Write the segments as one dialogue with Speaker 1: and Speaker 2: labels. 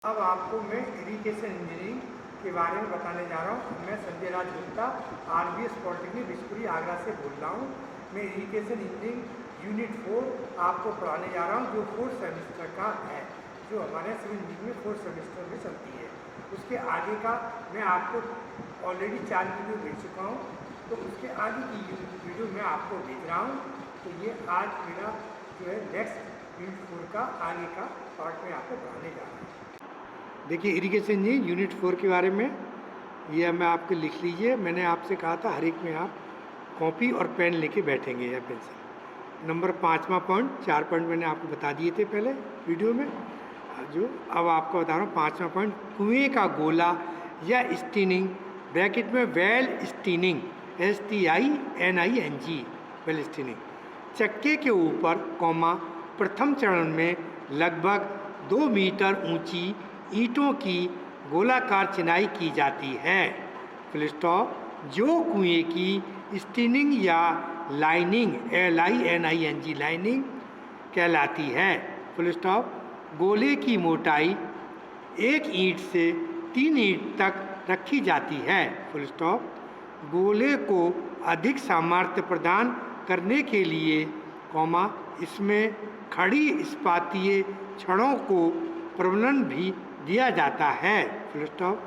Speaker 1: अब आपको मैं इरिगेशन इंजीनियरिंग के बारे में बताने जा रहा हूँ। मैं संजय राज गुप्ता RVS पॉलिटेक्निक बिशपुरी आगरा से बोल रहा हूँ। मैं इरिगेशन इंजीनियरिंग यूनिट 4 आपको पढ़ाने जा रहा हूँ, जो 4 सेमेस्टर का है, जो हमारे सिविल इंजीनियरिंग में 4 सेमेस्टर में चलती है। उसके आगे का मैं आपको ऑलरेडी 4 वीडियो भेज चुका हूँ, तो उसके आगे की वीडियो मैं आपको भेज रहा हूँ। तो ये आज मेरा जो है नेक्स्ट यूनिट 4 का आगे का पार्ट में आपको पढ़ाने जा रहा हूँ। देखिए इरिगेशन जी यूनिट 4 के बारे में यह मैं आपको लिख लीजिए। मैंने आपसे कहा था हर एक में आप कॉपी और पेन लेके बैठेंगे या पेंसिल। नंबर 5वां पॉइंट, 4 पॉइंट मैंने आपको बता दिए थे पहले वीडियो में, जो अब आपको बता रहा हूँ 5वां पॉइंट। कुएँ का गोला या स्टीनिंग, ब्रैकेट में वेल स्टीनिंग, STINING, वेल स्टीनिंग, चक्के के ऊपर कॉमा प्रथम चरण में लगभग 2 मीटर ऊंची ईंटों की गोलाकार चिनाई की जाती है, फुल स्टॉप, जो कुएं की स्टीनिंग या लाइनिंग, LINING, लाइनिंग कहलाती है, फुल स्टॉप। गोले की मोटाई 1 ईंट से 3 ईंट तक रखी जाती है, फुल स्टॉप। गोले को अधिक सामर्थ्य प्रदान करने के लिए कॉमा इसमें खड़ी इस्पातीय छड़ों को प्रबलन भी दिया जाता है, फुल स्टॉप।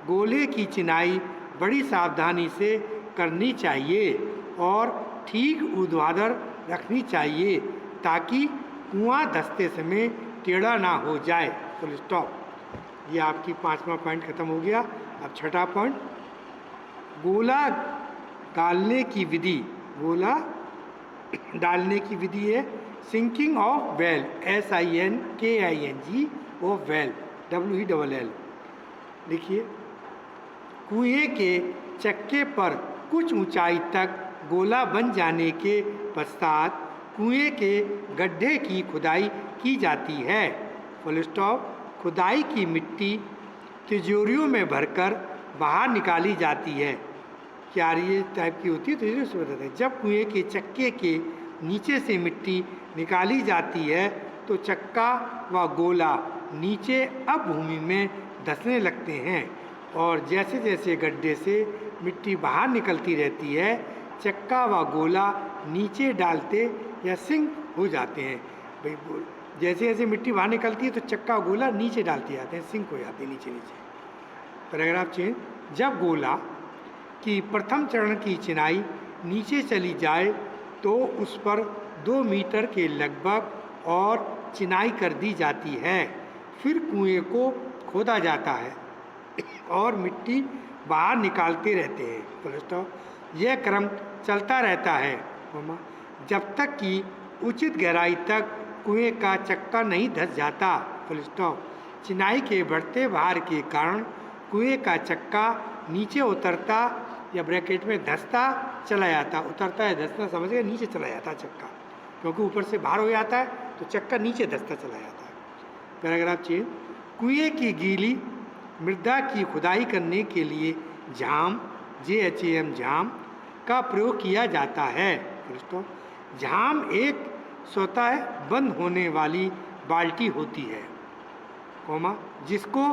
Speaker 1: गोले की चिनाई बड़ी सावधानी से करनी चाहिए और ठीक ऊर्ध्वाधर रखनी चाहिए ताकि कुआं धंसते समय टेढ़ा ना हो जाए, फुल स्टॉप। ये आपकी 5वां पॉइंट खत्म हो गया। अब 6ठा पॉइंट, गोला डालने की विधि। गोला डालने की विधि है sinking of well, SINKING of well, WELL। देखिए, कुएं के चक्के पर कुछ ऊंचाई तक गोला बन जाने के पश्चात कुएं के गड्ढे की खुदाई की जाती है, फुल स्टॉप। खुदाई की मिट्टी तिजोरियों में भरकर बाहर निकाली जाती है। क्या ये टाइप की होती है? तिजोरी से बताते हैं। जब कुएं के चक्के के नीचे से मिट्टी निकाली जाती है तो चक्का व गोला नीचे अब भूमि में धंसने लगते हैं और जैसे जैसे गड्ढे से मिट्टी बाहर निकलती रहती है, चक्का व गोला नीचे डालते या सिंक हो जाते हैं। भाई जैसे जैसे मिट्टी बाहर निकलती है तो चक्का गोला नीचे डालते जाते हैं, सिंक हो जाते हैं नीचे नीचे। पैराग्राफ चेंज, जब गोला की प्रथम चरण की चिनाई नीचे चली जाए तो उस पर 2 मीटर के लगभग और चिनाई कर दी जाती है। फिर कुएं को खोदा जाता है और मिट्टी बाहर निकालते रहते हैं, फुल स्टॉप। यह क्रम चलता रहता है जब तक कि उचित गहराई तक कुएं का चक्का नहीं धंस जाता, फुल स्टॉप। चिनाई के बढ़ते भार के कारण कुएं का चक्का नीचे उतरता या ब्रैकेट में धंसता चला जाता, उतरता है धंसता समझ गए, नीचे चला जाता चक्का, क्योंकि ऊपर से भार हो जाता है तो चक्का नीचे धंसता चला जाता है। पैराग्राफ चेंज, कुएं की गीली मृदा की खुदाई करने के लिए झाम, JHAM, झाम का प्रयोग किया जाता है, झाम एक स्वतः बंद होने वाली बाल्टी होती है, जिसको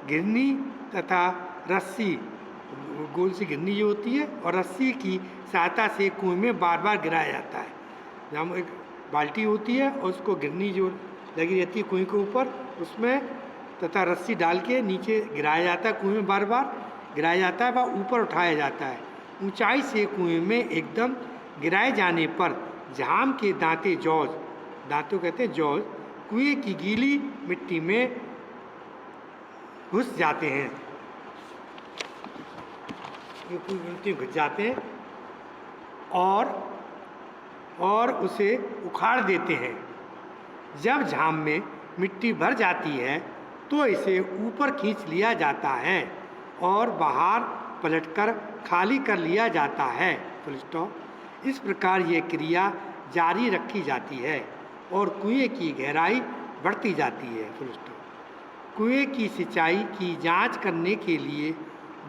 Speaker 1: घिरनी तथा रस्सी, गोल सी घिरनी जो होती है और रस्सी की सहायता से कुएं में बार बार गिराया जाता है। जहाँ एक बाल्टी होती है और उसको घिरनी जो लगी रहती है कुएं के ऊपर, उसमें तथा रस्सी डाल के नीचे गिराया जाता है, कुएं में बार बार गिराया जाता है व ऊपर उठाया जाता है। ऊंचाई से कुएं में एकदम गिराए जाने पर झाम के दांते, जॉज, दांतों कहते हैं जॉज, कुएं की गीली मिट्टी में घुस जाते हैं, घुस जाते हैं और उसे उखाड़ देते हैं। जब झाम में मिट्टी भर जाती है तो इसे ऊपर खींच लिया जाता है और बाहर पलटकर खाली कर लिया जाता है, फुल स्टॉप। इस प्रकार ये क्रिया जारी रखी जाती है और कुएं की गहराई बढ़ती जाती है, फुल स्टॉप। कुएं की सिंचाई की जांच करने के लिए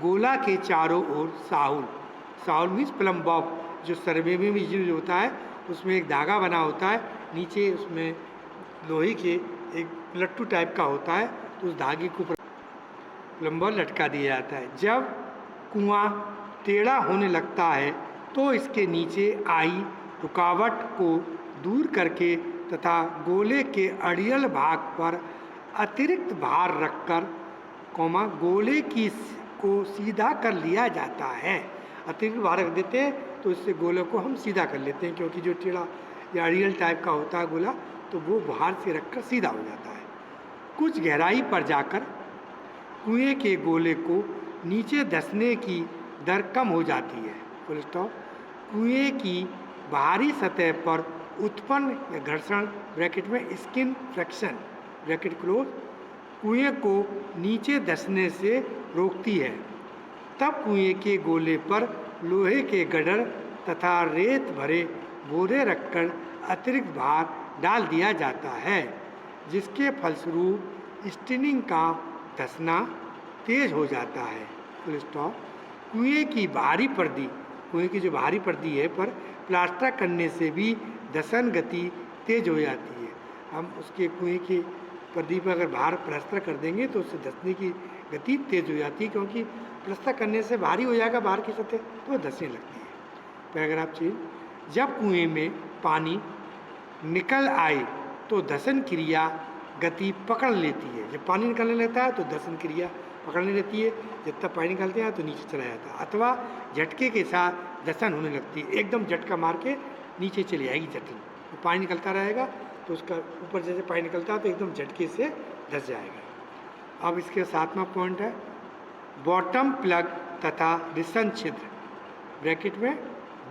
Speaker 1: गोला के चारों ओर साहुल, साहुल मीन्स प्लम बॉब, जो सर्वे में भी यूज होता है, उसमें एक धागा बना होता है, नीचे उसमें लोहे के एक लट्टू टाइप का होता है, तो उस धागे को प्लम्बर लटका दिया जाता है। जब कुआं टेढ़ा होने लगता है तो इसके नीचे आई रुकावट को दूर करके तथा गोले के अड़ियल भाग पर अतिरिक्त भार रखकर गोले को सीधा कर लिया जाता है। अतिरिक्त भार रख देते हैं तो इससे गोले को हम सीधा कर लेते हैं, क्योंकि जो टेढ़ा या अड़ियल टाइप का होता है गोला, तो वो भार से रखकर सीधा हो जाता है। कुछ गहराई पर जाकर कुएं के गोले को नीचे धंसने की दर कम हो जाती है। Full stop. कुएं की बाहरी सतह पर उत्पन्न या घर्षण ब्रैकेट में स्किन फ्रिक्शन ब्रैकेट क्लोज कुएं को नीचे धंसने से रोकती है। तब कुएं के गोले पर लोहे के गडर तथा रेत भरे बोरे रखकर अतिरिक्त भार डाल दिया जाता है, जिसके फलस्वरूप स्टिनिंग का धंसना तेज हो जाता है। Full stop. कुएं की बाहरी पर्दी, कुएं की जो बाहरी पर्दी है पर प्लास्टर करने से भी धंसन गति तेज हो जाती है। हम उसके कुएं की पर्दी पर अगर बाहर प्लास्टर कर देंगे तो उससे धंसने की गति तेज हो जाती है, क्योंकि प्लास्टर करने से भारी हो जाएगा बाहर की सतह, तो वो धंसने लगती है। Paragraph change. जब कुएं में पानी निकल आए तो धंसन क्रिया गति पकड़ लेती है। जब पानी निकलने लगता है तो धंसन क्रिया पकड़ने लगती है। जब तक पानी निकलते हैं तो नीचे चला जाता है, अथवा झटके के साथ धंसन होने लगती है। एकदम झटका मार के नीचे चली आएगी जटिल, तो पानी निकलता रहेगा तो उसका ऊपर जैसे पानी निकलता है तो एकदम झटके से धंस जाएगा। अब इसके 7वां पॉइंट है बॉटम प्लग तथा रिसन छिद्र ब्रैकेट में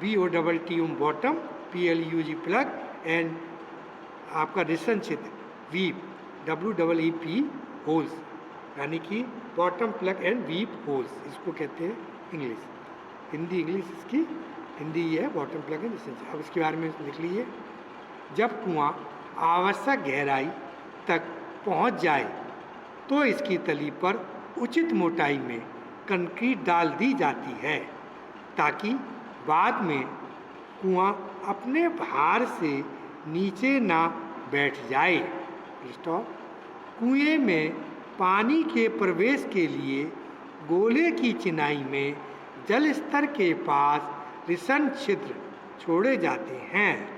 Speaker 1: BOTT bottom PLUG plug and आपका रिसन छिद्र वीप WEEP होल्स, यानी कि bottom plug and weep holes, इसको कहते हैं इंग्लिश। हिंदी इंग्लिश इसकी हिंदी ये है बॉटम प्लग एंड रिसन छिद्र। अब इसके बारे में लिख लीजिए। जब कुआं आवश्यक गहराई तक पहुंच जाए तो इसकी तली पर उचित मोटाई में कंक्रीट डाल दी जाती है, ताकि बाद में कुआं अपने भार से नीचे ना बैठ जाए। स्टॉप। कुएं में पानी के प्रवेश के लिए गोले की चिनाई में जल स्तर के पास रिसन छिद्र छोड़े जाते हैं,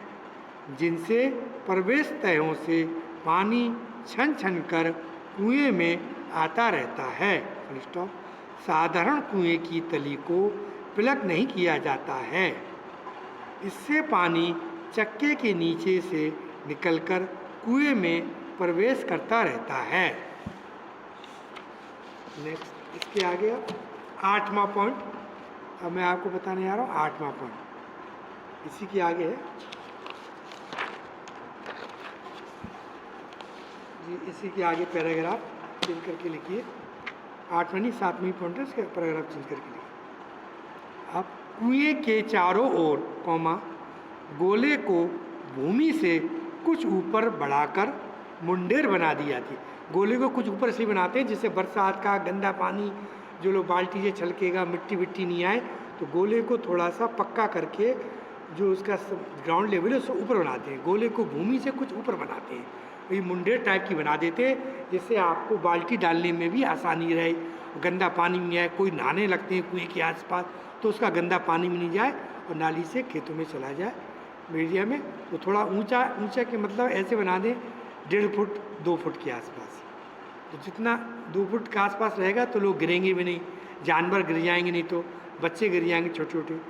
Speaker 1: जिनसे प्रवेश तहों से पानी छन छन कर कुएं में आता रहता है। स्टॉप। साधारण कुएं की तली को प्लग नहीं किया जाता है, इससे पानी चक्के के नीचे से निकलकर कुएं में प्रवेश करता रहता है। नेक्स्ट इसके आगे 8वां पॉइंट, अब मैं आपको बताने जा रहा हूँ 8वां पॉइंट, इसी के आगे है जी, इसी के आगे पैराग्राफ चेंज करके लिखिए। 8वां नहीं 7वां पॉइंट है, इसका पैराग्राफ चेंज करके लिखिए। अब कुएं के चारों ओर गोले को भूमि से कुछ ऊपर बढ़ाकर मुंडेर बना दी जाती है। गोले को कुछ ऊपर से बनाते हैं जिससे बरसात का गंदा पानी जो लोग बाल्टी से छलकेगा, मिट्टी विट्टी नहीं आए, तो गोले को थोड़ा सा पक्का करके जो उसका ग्राउंड लेवल है उससे ऊपर बनाते हैं। गोले को भूमि से कुछ ऊपर बनाते हैं, ये मुंडेर टाइप की बना देते हैं, जिससे आपको बाल्टी डालने में भी आसानी रहे, गंदा पानी नहीं आए। कोई नहाने लगते हैं कुएँ के आसपास तो उसका गंदा पानी में नहीं जाए और नाली से खेतों में चला जाए एरिया में। तो थोड़ा ऊंचा ऊंचा के मतलब ऐसे बना दें 1.5 फुट 2 फुट के आसपास, तो जितना 2 फुट के आसपास रहेगा तो लोग गिरेंगे भी नहीं, जानवर गिर जाएंगे, नहीं तो बच्चे गिर जाएंगे छोटे छोटे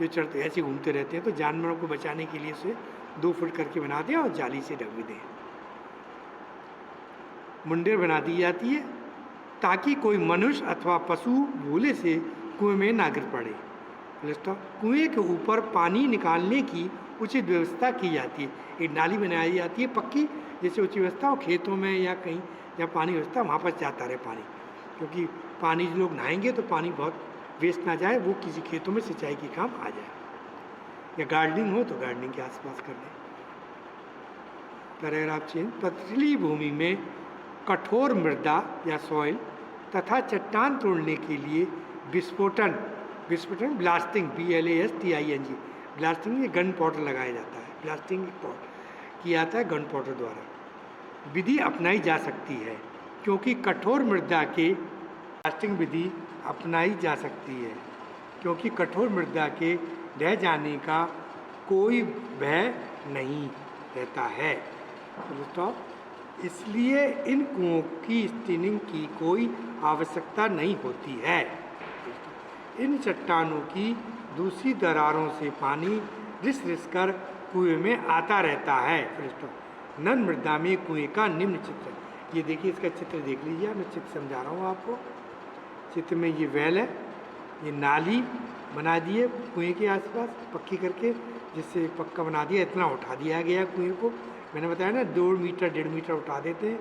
Speaker 1: जो चढ़ते ऐसे घूमते रहते हैं। तो जानवरों को बचाने के लिए उसे 2 फुट करके बना दें और जाली से ढक भी दें। मुंडेर बना दी जाती है ताकि कोई मनुष्य अथवा पशु भूले से कुएं में ना गिर पड़े। कुएं के ऊपर पानी निकालने की उचित व्यवस्था की जाती है। एक नाली बनाई जाती है पक्की, जैसे उचित व्यवस्था हो खेतों में या कहीं जहाँ पानी व्यवस्था वहाँ पर जाता रहे पानी, क्योंकि पानी जो लोग नहाएंगे तो पानी बहुत वेस्ट ना जाए, वो किसी खेतों में सिंचाई के काम आ जाए। या गार्डनिंग हो तो गार्डनिंग के आसपास कर दें। Paragraph change. पथरीली भूमि में कठोर मृदा या सॉइल तथा चट्टान तोड़ने के लिए विस्फोटन ब्लास्टिंग BLASTING ब्लास्टिंग ये गन पाउडर लगाया जाता है, ब्लास्टिंग किया जाता है गन पाउडर द्वारा। विधि अपनाई जा सकती है क्योंकि कठोर मृदा के कास्टिंग विधि अपनाई जा सकती है, क्योंकि कठोर मृदा के ढह जाने का कोई भय नहीं रहता है। स्टॉप। इसलिए इन कुओं की स्टीनिंग की कोई आवश्यकता नहीं होती है। इन चट्टानों की दूसरी दरारों से पानी रिस रिस कर कुएं में आता रहता है। नन मृदा में कुएं का निम्न चित्र, ये देखिए, इसका चित्र देख लीजिए, मैं चित्र समझा रहा हूँ आपको। चित्र में ये वेल है, ये नाली बना दी है कुएं के आसपास पक्की करके, जिससे पक्का बना दिया, इतना उठा दिया गया कुएं को। मैंने बताया ना 2 मीटर 1.5 मीटर उठा देते हैं।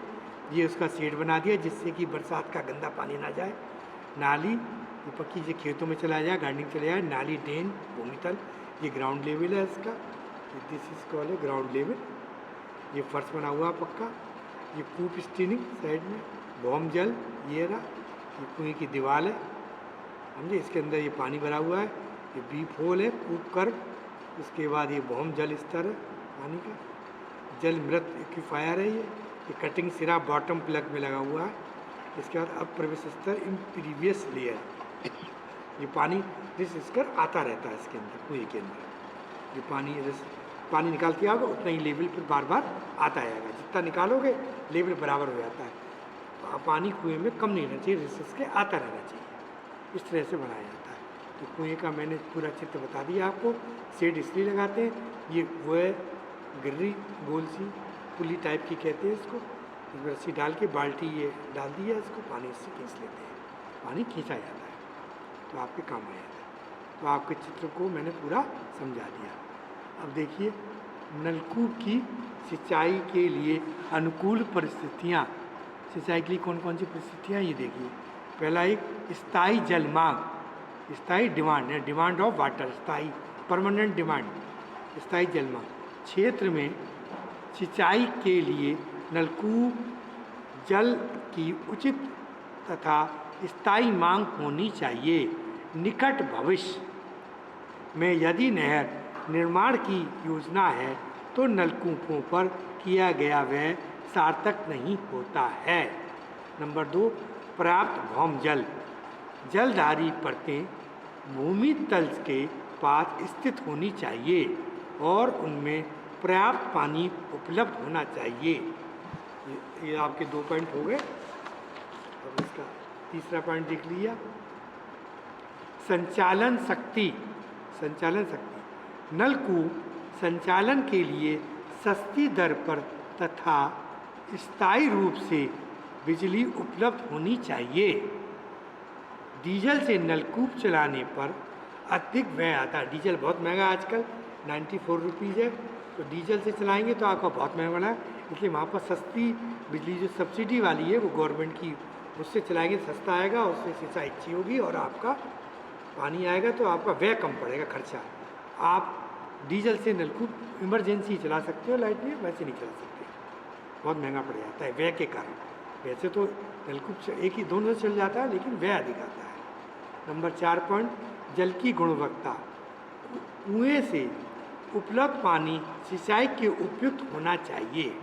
Speaker 1: ये उसका शेड बना दिया जिससे कि बरसात का गंदा पानी ना जाए। नाली ये पक्की से खेतों में चला जाए, गार्डनिंग चला जाए। नाली, ड्रेन, भूमितल, ये ग्राउंड लेवल है इसका, दिस इज कॉल्ड है ग्राउंड लेवल। ये फर्श बना हुआ पक्का। ये कूप स्टीनिंग साइड में, भौम जल ये रहा, ये कुएं की दीवार है, समझे। इसके अंदर ये पानी भरा हुआ है, ये बीप होल है, कूप कर। उसके बाद ये भौम जल स्तर है पानी का, जल मृत एक्यूफायर है। ये कटिंग सिरा बॉटम प्लग में लगा हुआ है। इसके बाद अब प्रवेश स्तर इन प्रीवियस लेयर, ये पानी रिस कर आता रहता है इसके अंदर, कुएं के अंदर। ये पानी निकालते आओगे उतना ही लेवल पर बार बार आता आएगा। जितना निकालोगे लेवल बराबर हो जाता है। तो पानी कुएं में कम नहीं रहना चाहिए, रिस के आता रहना चाहिए। इस तरह से बनाया जाता है। तो कुएं का मैंने पूरा चित्र बता दिया आपको। शेड इसलिए लगाते हैं, ये वो है गिर्री गोल सी पुली टाइप की कहते हैं इसको। इसमें रस्सी डाल के बाल्टी ये डाल दी है, इसको पानी इससे खींच लेते हैं, पानी खींचा जाता है तो आपके काम आ जाता है। तो आपके चित्र को मैंने पूरा समझा दिया। अब देखिए, नलकूप की सिंचाई के लिए अनुकूल परिस्थितियाँ। सिंचाई के लिए कौन कौन सी परिस्थितियाँ, ये देखिए। पहला एक स्थायी जल मांग, स्थायी डिमांड है, डिमांड ऑफ वाटर, स्थायी परमानेंट डिमांड, स्थायी जल मांग। क्षेत्र में सिंचाई के लिए नलकूप जल की उचित तथा स्थायी मांग होनी चाहिए। निकट भविष्य में यदि नहर निर्माण की योजना है तो नलकूपों पर किया गया व्यय सार्थक नहीं होता है। नंबर 2, पर्याप्त भौम जल। जलधारी परतें भूमि तल के पास स्थित होनी चाहिए और उनमें पर्याप्त पानी उपलब्ध होना चाहिए। ये आपके 2 पॉइंट हो गए। अब इसका तीसरा पॉइंट देख लिया, संचालन शक्ति। संचालन शक्ति, नलकूप संचालन के लिए सस्ती दर पर तथा स्थायी रूप से बिजली उपलब्ध होनी चाहिए। डीजल से नलकूप चलाने पर अधिक व्यय आता है। डीजल बहुत महंगा आजकल, 94 रुपीज़ है। तो डीजल से चलाएंगे तो आपका बहुत महंगा बना, इसलिए वहाँ पर सस्ती बिजली जो सब्सिडी वाली है वो गवर्नमेंट की, उससे चलाएंगे सस्ता आएगा, उससे सिंचाई अच्छी होगी और आपका पानी आएगा तो आपका व्यय कम पड़ेगा, खर्चा। आप डीजल से नलकूप इमरजेंसी चला सकते हो, लाइट में वैसे नहीं चला सकते, बहुत महंगा पड़ जाता है व्यय के कारण। वैसे तो नलकूप एक ही दोनों से चल जाता है, लेकिन व्यय अधिक आता है। नंबर 4 पॉइंट, जल की गुणवत्ता। कुएं से उपलब्ध पानी सिंचाई के उपयुक्त होना चाहिए।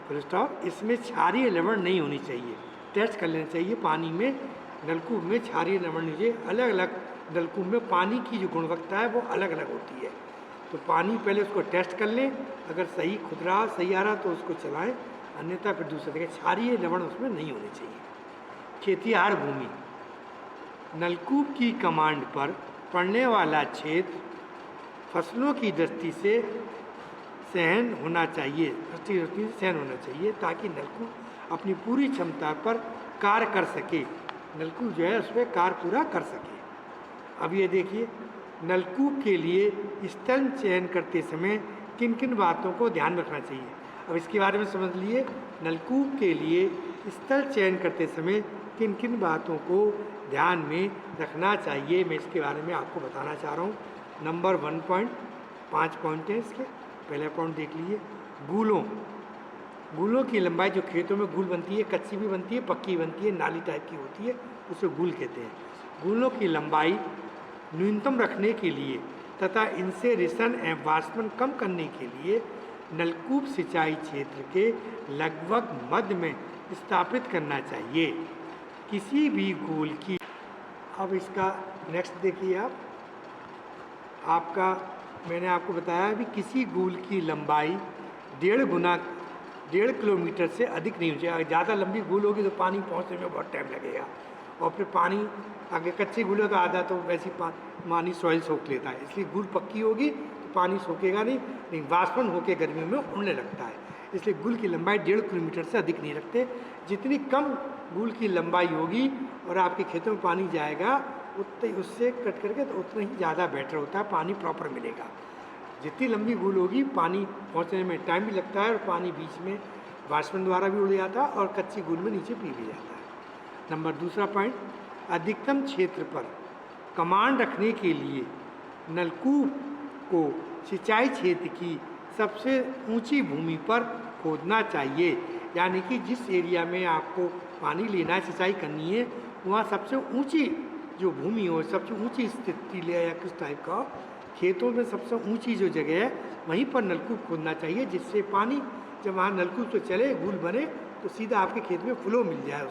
Speaker 1: Full stop. इसमें क्षारीय लवण नहीं होनी चाहिए, टेस्ट कर लेना चाहिए पानी में, नलकूप में क्षारीय लवण नहीं चाहिए। अलग अलग नलकूप में पानी की जो गुणवत्ता है वो अलग अलग होती है, तो पानी पहले उसको टेस्ट कर लें, अगर सही खुदरा सही आ रहा तो उसको चलाएं, अन्यथा फिर दूसरे जगह क्षारीय लवण उसमें नहीं होने चाहिए। खेतिहार भूमि, नलकूप की कमांड पर पड़ने वाला क्षेत्र फसलों की दृष्टि से सहन होना चाहिए, दृष्टि से सहन होना चाहिए, ताकि नलकूप अपनी पूरी क्षमता पर कार्य कर सके। नलकूप जो है उसमें कार्य पूरा कर सके। अब ये देखिए, नलकूप के लिए स्थल चयन करते समय किन किन बातों को ध्यान रखना चाहिए। अब इसके बारे में समझ लिए, नलकूप के लिए स्थल चयन करते समय किन किन बातों को ध्यान में रखना चाहिए, मैं इसके बारे में आपको बताना चाह रहा हूँ। नंबर 1 पॉइंट, 5 पॉइंट है इसके। पहला पॉइंट देख लीजिए, गूलों। गूलों की लंबाई, जो खेतों में गूल बनती है, कच्ची भी बनती है, पक्की बनती है, नाली टाइप की होती है, उसे गूल कहते हैं। गूलों की लंबाई न्यूनतम रखने के लिए तथा इनसे रिसन एवं वाष्पन कम करने के लिए नलकूप सिंचाई क्षेत्र के लगभग मध्य में स्थापित करना चाहिए। किसी भी गोल की, अब इसका नेक्स्ट देखिए आप, आपका मैंने आपको बताया भी किसी गोल की लंबाई 1.5 किलोमीटर से अधिक नहीं होनी चाहिए। अगर ज़्यादा लंबी गोल होगी तो पानी पहुंचने में बहुत टाइम लगेगा, और फिर पानी अगर कच्ची गोल हो तो आधा तो वैसे पानी सॉइल सोख लेता है, इसलिए गोल पक्की होगी तो पानी सोखेगा नहीं, लेकिन वाष्पन होकर गर्मियों में उड़ने लगता है। इसलिए गुल की लंबाई 1.5 किलोमीटर से अधिक नहीं रखते। जितनी कम गुल की लंबाई होगी और आपके खेतों में पानी जाएगा उतने उससे कट करके तो उतना ही ज़्यादा बेटर होता है, पानी प्रॉपर मिलेगा। जितनी लंबी गुल होगी पानी पहुंचने में टाइम भी लगता है, और पानी बीच में वाष्पन द्वारा भी उड़ जाता है और कच्ची गुल में नीचे पी भी जाता है। नंबर दूसरा पॉइंट, अधिकतम क्षेत्र पर कमांड रखने के लिए नलकूप को सिंचाई क्षेत्र की सबसे ऊंची भूमि पर खोदना चाहिए। यानी कि जिस एरिया में आपको पानी लेना है, सिंचाई करनी है, वहाँ सबसे ऊंची जो भूमि हो, सबसे ऊंची स्थिति ले या किस टाइप का खेतों में सबसे ऊंची जो जगह है वहीं पर नलकूप खोदना चाहिए, जिससे पानी जब वहाँ नलकूप से चले गुल बने तो सीधा आपके खेत में फ्लो मिल जाए,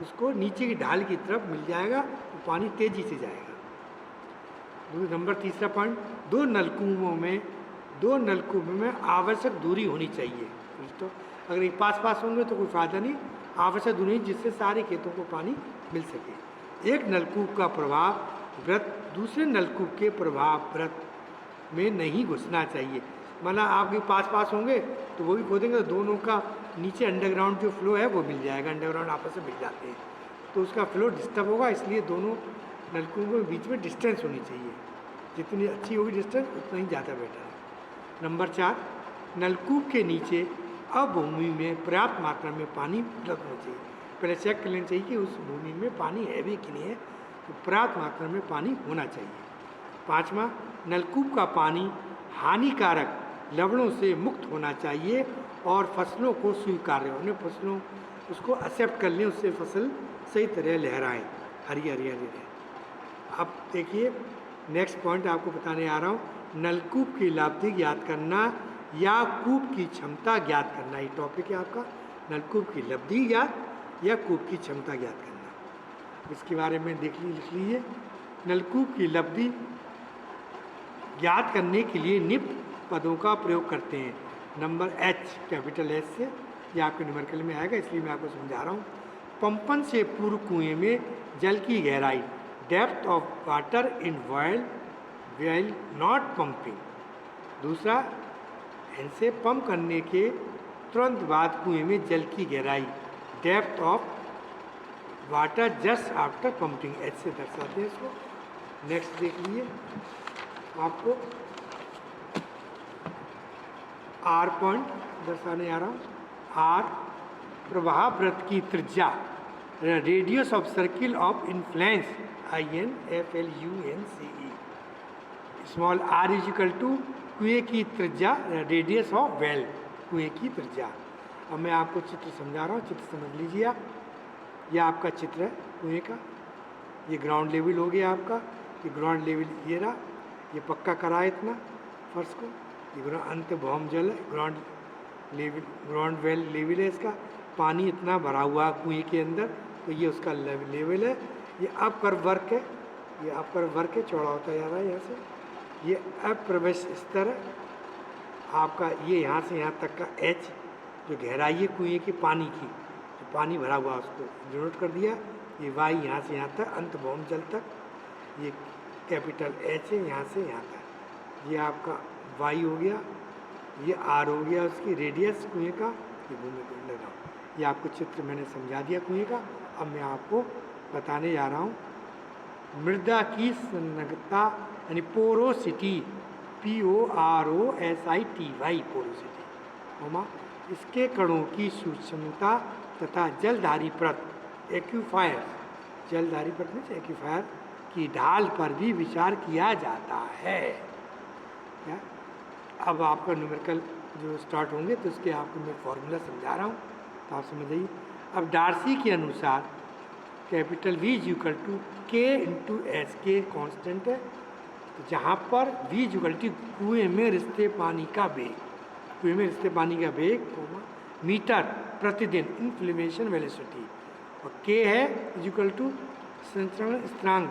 Speaker 1: उसको नीचे की ढाल की तरफ मिल जाएगा तो पानी तेज़ी से जाएगा। नंबर तीसरा पॉइंट, दो नलकूपों में आवश्यक दूरी होनी चाहिए। दोस्तों अगर एक पास होंगे तो कोई फ़ायदा नहीं, आवश्यक दूरी जिससे सारे खेतों को पानी मिल सके। एक नलकूप का प्रभाव वृत्त दूसरे नलकूप के प्रभाव वृत्त में नहीं घुसना चाहिए। माना आपके पास होंगे तो वो भी खोदेंगे तो दोनों का नीचे अंडरग्राउंड जो फ्लो है वो मिल जाएगा, अंडरग्राउंड आपस में मिल जाते हैं तो उसका फ्लो डिस्टर्ब होगा। इसलिए दोनों नलकूपों के बीच में डिस्टेंस होनी चाहिए, जितनी अच्छी होगी डिस्टेंस उतना ही ज़्यादा बेटर है। नंबर 4, नलकूप के नीचे अभूमि में पर्याप्त मात्रा में पानी उपलब्ध होना चाहिए। पहले चेक कर लेना चाहिए कि उस भूमि में पानी है भी कि नहीं है, तो पर्याप्त मात्रा में पानी होना चाहिए। 5वां, नलकूप का पानी हानिकारक लवणों से मुक्त होना चाहिए और फसलों को स्वीकार्य होने, फसलों उसको एक्सेप्ट कर लें, उससे फसल सही तरह लहराएं, हरी रहे। अब देखिए नेक्स्ट पॉइंट आपको बताने आ रहा हूँ, नलकूप की लब्धि ज्ञात करना या कूप की क्षमता ज्ञात करना। ये टॉपिक है आपका, नलकूप की लब्धि ज्ञात या कूप की क्षमता ज्ञात करना। इसके बारे में लिख लीजिए। नलकूप की लब्धि ज्ञात करने के लिए निम्न पदों का प्रयोग करते हैं। नंबर H, कैपिटल H से, ये आपके न्यूमेरिकल में आएगा इसलिए मैं आपको समझा रहा हूँ। पंपन से पूर्व कुएं में जल की गहराई, depth of water in well not pumping. दूसरा, इनसे पंप करने के तुरंत बाद कुएं में जल की गहराई, depth of water just after pumping, H से दर्शाते हैं इसको। नेक्स्ट देख लीजिए, आपको R पॉइंट दर्शाने आ रहा हूँ। R, प्रवाह वृत्त की त्रिज्या, radius of circle of influence, INFLUNCE। Small r is equal to कुएँ की त्रिज्या, रेडियस ऑफ वेल, कुएँ की त्रिज्या। अब मैं आपको चित्र समझा रहा हूँ, चित्र समझ लीजिए आप। यह आपका चित्र है कुएँ का, ये ग्राउंड लेवल हो गया आपका, ये ग्राउंड लेवल ये रहा, ये पक्का करा है इतना फर्श को, ये अंत भौम जल है, ग्राउंड वेल लेवल है इसका, पानी इतना भरा हुआ कुएँ के अंदर, तो ये उसका लेवल है। ये अप कर्व वर्क है, ये अप कर्व वर्क है, चौड़ा होता जा रहा है यहाँ से, ये अप प्रवेश स्तर है आपका, ये यहाँ से यहाँ तक का H जो गहराई है कुएँ के पानी की, जो पानी भरा हुआ उसको डिनोट कर दिया। ये Y यहाँ से यहाँ तक अंत भौम जल तक, ये कैपिटल H है यहाँ से यहाँ तक, ये आपका Y हो गया, ये R हो गया उसकी रेडियस कुएँ का, ये भूमि को लगाओ। ये आपको चित्र मैंने समझा दिया कुएँ का। अब मैं आपको बताने जा रहा हूँ मृदा की संघनता यानी पोरोसिटी, POROSITY, पोरोसिटी, इसके कणों की सूक्ष्मता तथा जलधारी परत, एक्यूफायर, जलधारी परत में एक्यूफायर की ढाल पर भी विचार किया जाता है। क्या अब आपका न्यूमेरिकल जो स्टार्ट होंगे तो उसके आपको मैं फॉर्मूला समझा रहा हूँ तो आप समझ जाइए। अब डार्सी के अनुसार capital V is equal to K into S, K constant है, तो जहाँ पर V इज इक्वल टू कुएँ में रिश्ते पानी का वेग, कुएँ में रिश्ते पानी का वेग मीटर प्रतिदिन, इन्फ्लेमेशन वेलोसिटी। और के है इक्वल टू संचरण स्थिरांक